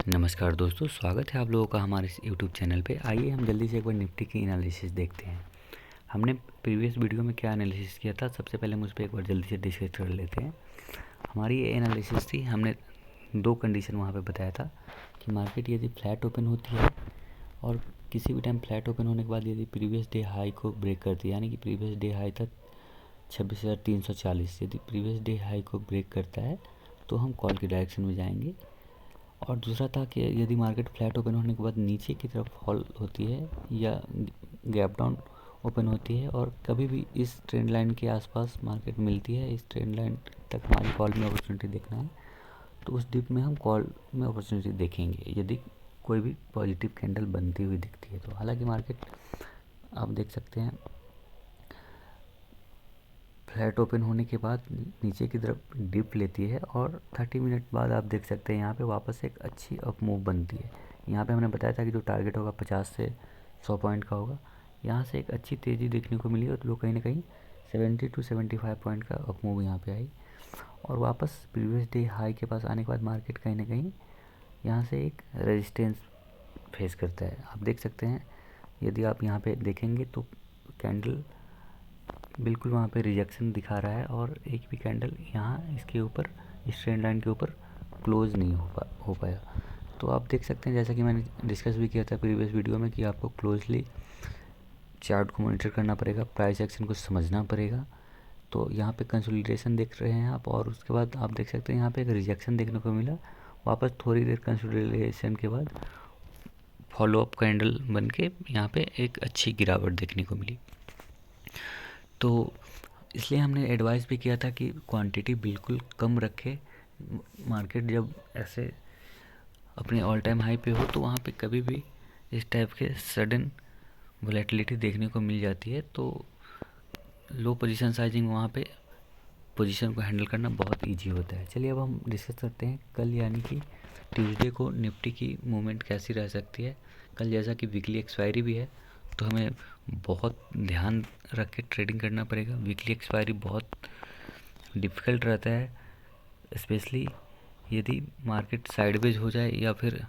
नमस्कार दोस्तों, स्वागत है आप लोगों का हमारे इस यूट्यूब चैनल पे। आइए हम जल्दी से एक बार निफ्टी की एनालिसिस देखते हैं। हमने प्रीवियस वीडियो में क्या एनालिसिस किया था, सबसे पहले हम उस पर एक बार जल्दी से डिस्कस कर लेते हैं। हमारी ये एनालिसिस थी, हमने दो कंडीशन वहाँ पे बताया था कि मार्केट यदि फ्लैट ओपन होती है और किसी भी टाइम फ्लैट ओपन होने के बाद यदि प्रीवियस डे हाई को ब्रेक करती है, यानी कि प्रीवियस डे हाई था 26,340, यदि प्रीवियस डे हाई को ब्रेक करता है तो हम कॉल की डायरेक्शन में जाएंगे। और दूसरा था कि यदि मार्केट फ्लैट ओपन होने के बाद नीचे की तरफ फॉल होती है या गैप डाउन ओपन होती है और कभी भी इस ट्रेंड लाइन के आसपास मार्केट मिलती है, इस ट्रेंड लाइन तक हमारी कॉल में अपॉर्चुनिटी देखना है, तो उस डिप में हम कॉल में अपॉर्चुनिटी देखेंगे यदि कोई भी पॉजिटिव कैंडल बनती हुई दिखती है तो। हालांकि मार्केट आप देख सकते हैं फ्लैट ओपन होने के बाद नीचे की तरफ डिप लेती है और 30 मिनट बाद आप देख सकते हैं यहाँ पे वापस एक अच्छी अप मूव बनती है। यहाँ पे हमने बताया था कि जो टारगेट होगा 50 से 100 पॉइंट का होगा। यहाँ से एक अच्छी तेज़ी देखने को मिली और लोग कहीं ना कहीं 70 to 75 पॉइंट का अप मूव यहाँ पे आई और वापस प्रीवियस डे हाई के पास आने के बाद मार्केट कहीं ना कहीं यहाँ से एक रेजिस्टेंस फेस करता है। आप देख सकते हैं यदि आप यहाँ पे देखेंगे तो कैंडल बिल्कुल वहाँ पे रिजेक्शन दिखा रहा है और एक भी कैंडल यहाँ इसके ऊपर, इस ट्रेंड लाइन के ऊपर क्लोज नहीं हो पाया। तो आप देख सकते हैं, जैसा कि मैंने डिस्कस भी किया था प्रीवियस वीडियो में, कि आपको क्लोजली चार्ट को मॉनिटर करना पड़ेगा, प्राइस एक्शन को समझना पड़ेगा। तो यहाँ पे कंसोलिडेशन देख रहे हैं आप और उसके बाद आप देख सकते हैं यहाँ पे एक रिजेक्शन देखने को मिला। वापस थोड़ी देर कंसोलिडेशन के बाद फॉलो अप कैंडल बन के यहाँ पे एक अच्छी गिरावट देखने को मिली। तो इसलिए हमने एडवाइस भी किया था कि क्वांटिटी बिल्कुल कम रखे। मार्केट जब ऐसे अपने ऑल टाइम हाई पे हो तो वहाँ पे कभी भी इस टाइप के सडन वोलेटिलिटी देखने को मिल जाती है, तो लो पोजीशन साइजिंग वहाँ पे पोजीशन को हैंडल करना बहुत इजी होता है। चलिए अब हम डिस्कस करते हैं कल यानी कि ट्यूसडे को निफ्टी की मूवमेंट कैसी रह सकती है। कल जैसा कि वीकली एक्सपायरी भी है तो हमें बहुत ध्यान रख के ट्रेडिंग करना पड़ेगा। वीकली एक्सपायरी बहुत डिफ़िकल्ट रहता है, स्पेशली यदि मार्केट साइडवेज हो जाए या फिर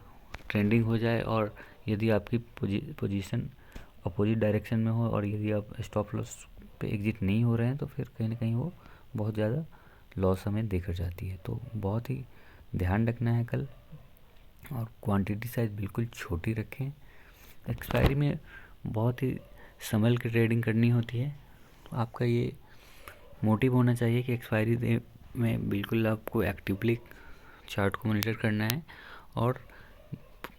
ट्रेंडिंग हो जाए और यदि आपकी पोजीशन अपोजिट डायरेक्शन में हो और यदि आप स्टॉप लॉस पे एग्जिट नहीं हो रहे हैं तो फिर कहीं ना कहीं वो बहुत ज़्यादा लॉस हमें देकर जाती है। तो बहुत ही ध्यान रखना है कल और क्वांटिटी साइज बिल्कुल छोटी रखें। एक्सपायरी में बहुत ही संभल के ट्रेडिंग करनी होती है। तो आपका ये मोटिव होना चाहिए कि एक्सपायरी डे में बिल्कुल आपको एक्टिवली चार्ट को मॉनिटर करना है और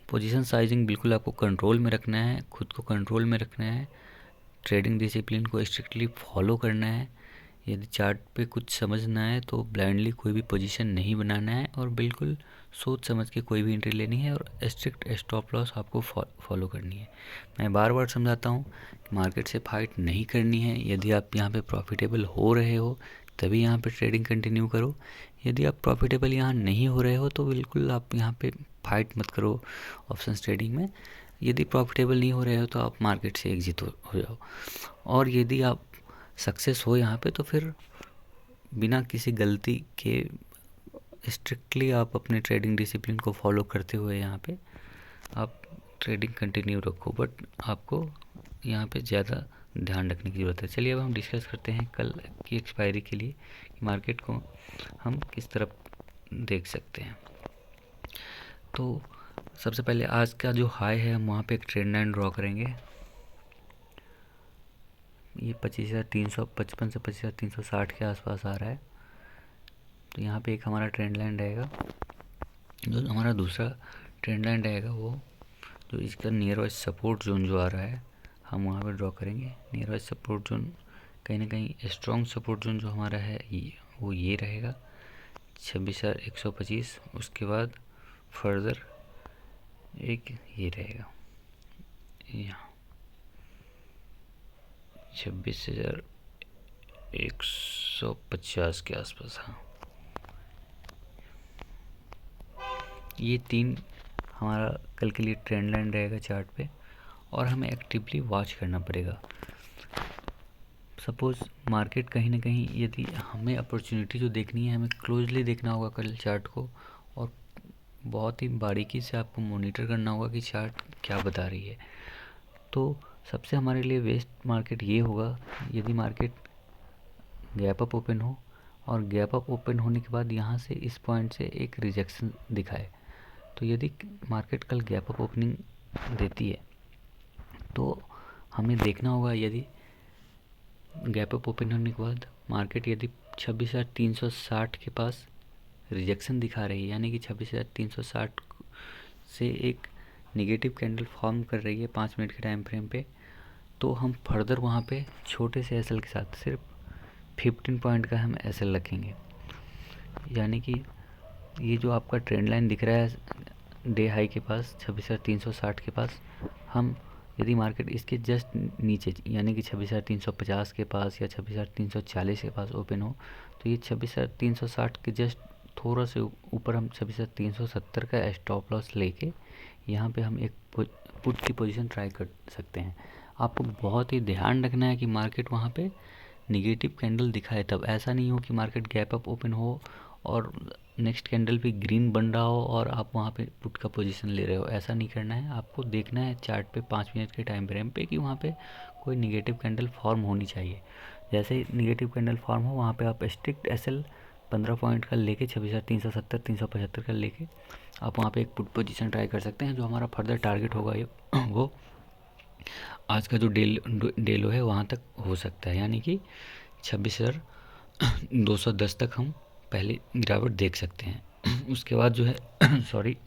पोजीशन साइजिंग बिल्कुल आपको कंट्रोल में रखना है, खुद को कंट्रोल में रखना है, ट्रेडिंग डिसिप्लिन को स्ट्रिक्टली फॉलो करना है। यदि चार्ट पे कुछ समझना है तो ब्लाइंडली कोई भी पोजीशन नहीं बनाना है और बिल्कुल सोच समझ के कोई भी एंट्री लेनी है और स्ट्रिक्ट स्टॉप लॉस आपको फॉलो करनी है। मैं बार बार समझाता हूँ कि मार्केट से फाइट नहीं करनी है। यदि आप यहाँ पे प्रॉफिटेबल हो रहे हो तभी यहाँ पे ट्रेडिंग कंटिन्यू करो। यदि आप प्रॉफिटेबल यहाँ नहीं हो रहे हो तो बिल्कुल आप यहाँ पे फाइट मत करो ऑप्शंस ट्रेडिंग में। यदि प्रॉफिटेबल नहीं हो रहे हो तो आप मार्केट से एग्जिट हो जाओ। और यदि आप सक्सेस हो यहाँ पे तो फिर बिना किसी गलती के स्ट्रिक्टली आप अपने ट्रेडिंग डिसिप्लिन को फॉलो करते हुए यहाँ पे आप ट्रेडिंग कंटिन्यू रखो, बट आपको यहाँ पे ज़्यादा ध्यान रखने की ज़रूरत है। चलिए अब हम डिस्कस करते हैं कल की एक्सपायरी के लिए कि मार्केट को हम किस तरफ देख सकते हैं। तो सबसे पहले आज का जो हाई है हम वहाँ पे एक ट्रेंड लाइन ड्रॉ करेंगे। ये 25,355 से 25,360 के आसपास आ रहा है। तो यहाँ पे एक हमारा ट्रेंड लाइन रहेगा। जो हमारा दूसरा ट्रेंड लाइन रहेगा वो जो इसका नियर वाइज सपोर्ट जोन जो आ रहा है हम वहाँ पे ड्रॉ करेंगे। नियर वाइज सपोर्ट जोन कहीं ना कहीं स्ट्रॉन्ग सपोर्ट जोन जो हमारा है वो ये रहेगा 26,125। उसके बाद फर्दर एक ये रहेगा यहाँ 26,150 के आसपास। हाँ, ये तीन हमारा कल के लिए ट्रेंड लाइन रहेगा चार्ट पे और हमें एक्टिवली वॉच करना पड़ेगा। सपोज़ मार्केट कहीं ना कहीं यदि हमें अपॉर्चुनिटी जो देखनी है हमें क्लोजली देखना होगा कल चार्ट को और बहुत ही बारीकी से आपको मॉनिटर करना होगा कि चार्ट क्या बता रही है। तो सबसे हमारे लिए बेस्ट मार्केट ये होगा यदि मार्केट गैप अप ओपन हो और गैप अप ओपन होने के बाद यहाँ से इस पॉइंट से एक रिजेक्शन दिखाए। तो यदि मार्केट कल गैप अप ओपनिंग देती है तो हमें देखना होगा यदि गैप अप ओपन होने के बाद मार्केट यदि 26,360 के पास रिजेक्शन दिखा रही है, यानी कि 26,360 से एक निगेटिव कैंडल फॉर्म कर रही है 5 मिनट के टाइम फ्रेम पे, तो हम फर्दर वहाँ पे छोटे से एसएल के साथ सिर्फ 15 पॉइंट का हम एसएल रखेंगे। यानी कि ये जो आपका ट्रेंड लाइन दिख रहा है डे हाई के पास 26,360 के पास, हम यदि मार्केट इसके जस्ट नीचे यानी कि 26,350 के पास या 26,340 के पास ओपन हो तो ये 26,360 के जस्ट थोड़ा से ऊपर हम 26,370 का स्टॉप लॉस लेके यहाँ पे हम एक पुट की पोजीशन ट्राई कर सकते हैं। आपको बहुत ही ध्यान रखना है कि मार्केट वहाँ पे निगेटिव कैंडल दिखाए, तब ऐसा नहीं हो कि मार्केट गैप अप ओपन हो और नेक्स्ट कैंडल पे ग्रीन बन रहा हो और आप वहाँ पे पुट का पोजीशन ले रहे हो। ऐसा नहीं करना है, आपको देखना है चार्ट पे 5 मिनट के टाइम फ्रेम पे कि वहाँ पे कोई निगेटिव कैंडल फॉर्म होनी चाहिए। जैसे ही निगेटिव कैंडल फॉर्म हो वहाँ पे आप स्ट्रिक्ट एसएल 15 पॉइंट का लेके 26,370 375 का लेके आप वहाँ पे एक पुट पोजीशन ट्राई कर सकते हैं। जो हमारा फर्दर टारगेट होगा ये वो आज का जो डे लो है वहाँ तक हो सकता है, यानी कि 26,210 तक हम पहले गिरावट देख सकते हैं। उसके बाद जो है सॉरी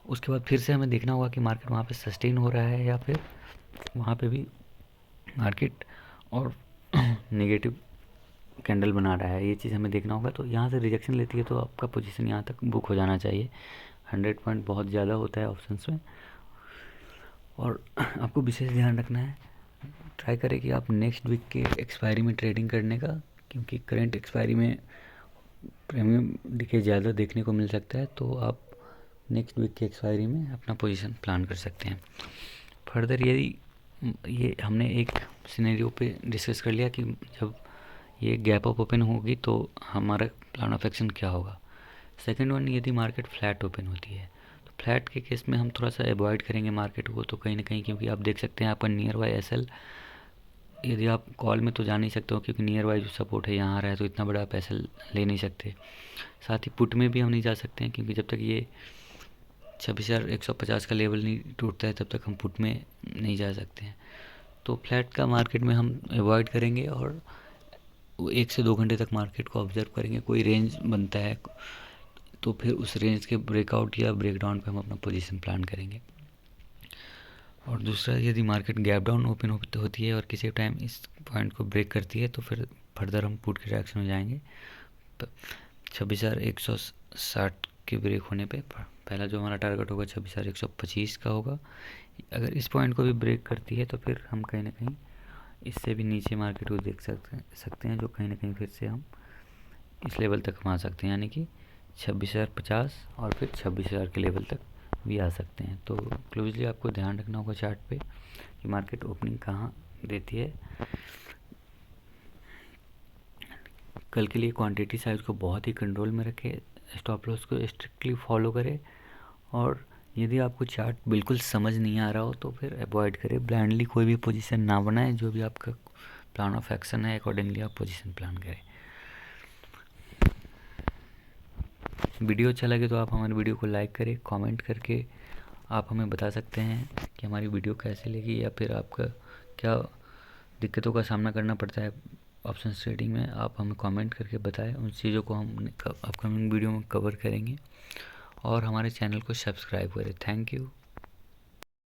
उसके बाद फिर से हमें देखना होगा कि मार्केट वहाँ पे सस्टेन हो रहा है या फिर वहाँ पे भी मार्केट और नेगेटिव कैंडल बना रहा है, ये चीज़ हमें देखना होगा। तो यहाँ से रिजेक्शन लेती है तो आपका पोजीशन यहाँ तक बुक हो जाना चाहिए। 100 पॉइंट बहुत ज़्यादा होता है ऑप्शंस में, और आपको विशेष ध्यान रखना है, ट्राई करें कि आप नेक्स्ट वीक के एक्सपायरी में ट्रेडिंग करने का, क्योंकि करंट एक्सपायरी में प्रीमियम डिके ज़्यादा देखने को मिल सकता है। तो आप नेक्स्ट वीक के एक्सपायरी में अपना पोजीशन प्लान कर सकते हैं। फर्दर यदि ये हमने एक सिनेरियो पे डिस्कस कर लिया कि जब ये गैप अप ओपन होगी तो हमारा प्लान ऑफ एक्शन क्या होगा। सेकंड वन, यदि मार्केट फ्लैट ओपन होती है तो फ्लैट के केस में हम थोड़ा सा अवॉइड करेंगे मार्केट को, तो कहीं ना कहीं, क्योंकि आप देख सकते हैं आपका नियर बाय एसएल, यदि आप कॉल में तो जा नहीं सकते हो क्योंकि नियर बाय जो सपोर्ट है यहाँ आ रहा है, तो इतना बड़ा आप एसएल ले नहीं सकते। साथ ही पुट में भी हम नहीं जा सकते हैं क्योंकि जब तक ये 26,150 का लेवल नहीं टूटता है तब तक हम पुट में नहीं जा सकते हैं। तो फ्लैट का मार्केट में हम अवॉइड करेंगे और 1 से 2 घंटे तक मार्केट को ऑब्जर्व करेंगे। कोई रेंज बनता है तो फिर उस रेंज के ब्रेकआउट या ब्रेकडाउन पे हम अपना पोजीशन प्लान करेंगे। और दूसरा, यदि मार्केट गैप डाउन ओपन होती है और किसी टाइम इस पॉइंट को ब्रेक करती है तो फिर फर्दर हम पुट के डायरेक्शन में जाएंगे। 26,160 के ब्रेक होने पे पहला जो हमारा टारगेट होगा 26,125 का होगा। अगर इस पॉइंट को भी ब्रेक करती है तो फिर हम कहीं ना कहीं इससे भी नीचे मार्केट को देख सकते हैं, जो कहीं ना कहीं फिर से हम इस लेवल तक हम आ सकते हैं, यानी कि 26,050 और फिर 26,000 के लेवल तक भी आ सकते हैं। तो क्लोजली आपको ध्यान रखना होगा चार्ट पे कि मार्केट ओपनिंग कहाँ देती है। कल के लिए क्वांटिटी साइज को बहुत ही कंट्रोल में रखें, स्टॉप लॉस को स्ट्रिक्टली फॉलो करें, और यदि आपको चार्ट बिल्कुल समझ नहीं आ रहा हो तो फिर अवॉइड करें, ब्लाइंडली कोई भी पोजीशन ना बनाएं। जो भी आपका प्लान ऑफ एक्शन है अकॉर्डिंगली आप पोजीशन प्लान करें। वीडियो अच्छा लगे तो आप हमारे वीडियो को लाइक करें, कमेंट करके आप हमें बता सकते हैं कि हमारी वीडियो कैसे लगी या फिर आपका क्या दिक्कतों का सामना करना पड़ता है ऑप्शन ट्रेडिंग में। आप हमें कमेंट करके बताएं, उन चीज़ों को हम अपकमिंग वीडियो में कवर करेंगे। और हमारे चैनल को सब्सक्राइब करें। Thank you.